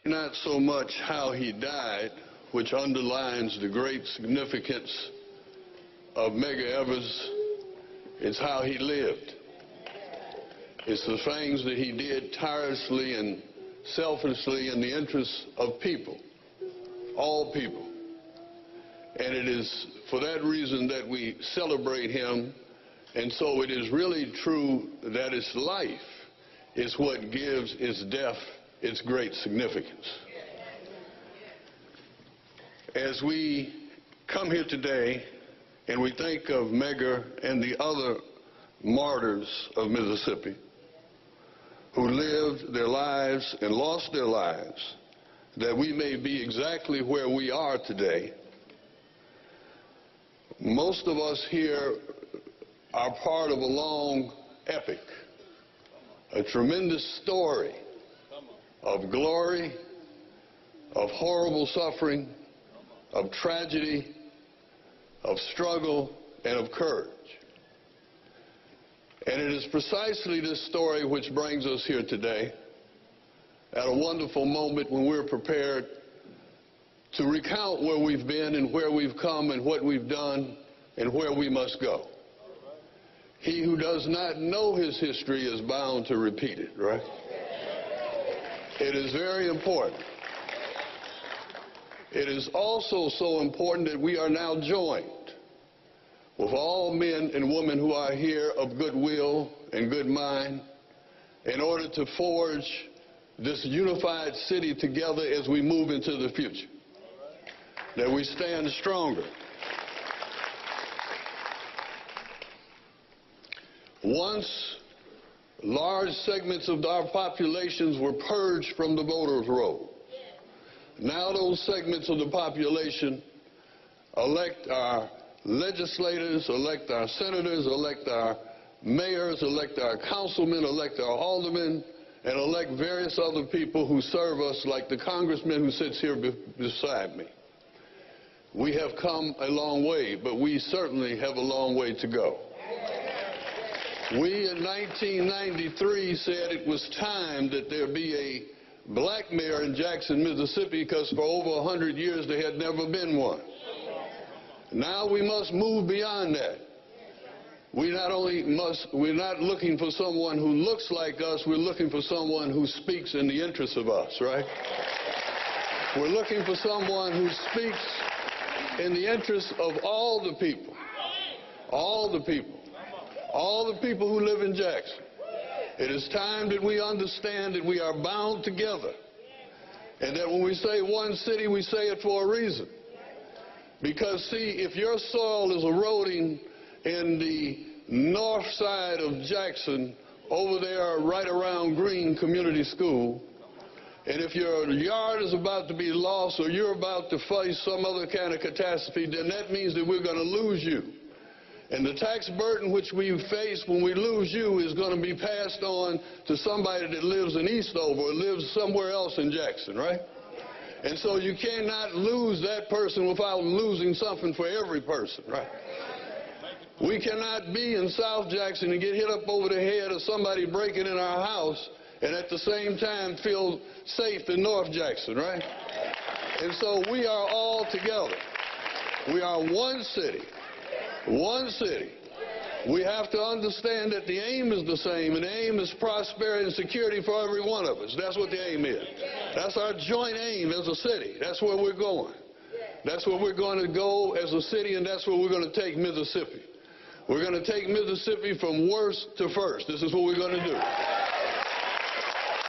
Not so much how he died, which underlines the great significance of Medgar Evers, it's how he lived. It's the things that he did tirelessly and selflessly in the interests of people, all people. And it is for that reason that we celebrate him. And so it is really true that his life is what gives his death its great significance. As we come here today and we think of Medgar and the other martyrs of Mississippi who lived their lives and lost their lives, that we may be exactly where we are today, most of us here are part of a long epic, a tremendous story of glory, of horrible suffering, of tragedy, of struggle, and of courage. And it is precisely this story which brings us here today at a wonderful moment when we're prepared to recount where we've been and where we've come and what we've done and where we must go. He who does not know his history is bound to repeat it, right? It is very important. It is also so important that we are now joined with all men and women who are here of goodwill and good mind in order to forge this unified city together as we move into the future, that we stand stronger. Once, large segments of our populations were purged from the voters' roll. Now those segments of the population elect our legislators, elect our senators, elect our mayors, elect our councilmen, elect our aldermen, and elect various other people who serve us, like the congressman who sits here beside me. We have come a long way, but we certainly have a long way to go. We in 1993 said it was time that there be a black mayor in Jackson, Mississippi, because for over 100 years there had never been one. Now we must move beyond that. We're not looking for someone who looks like us, we're looking for someone who speaks in the interest of us, right? We're looking for someone who speaks in the interest of all the people, all the people. All the people who live in Jackson. It is time that we understand that we are bound together, and that when we say one city, we say it for a reason. Because, see, if your soil is eroding in the north side of Jackson, over there right around Green Community School, and if your yard is about to be lost or you're about to face some other kind of catastrophe, then that means that we're going to lose you. And the tax burden which we face when we lose you is going to be passed on to somebody that lives in Eastover or lives somewhere else in Jackson, right? And so you cannot lose that person without losing something for every person, right? We cannot be in South Jackson and get hit up over the head of somebody breaking in our house and at the same time feel safe in North Jackson, right? And so we are all together. We are one city. One city. We have to understand that the aim is the same, and the aim is prosperity and security for every one of us. That's what the aim is. That's our joint aim as a city. That's where we're going. That's where we're going to go as a city, and that's where we're going to take Mississippi. We're going to take Mississippi from worst to first. This is what we're going to do.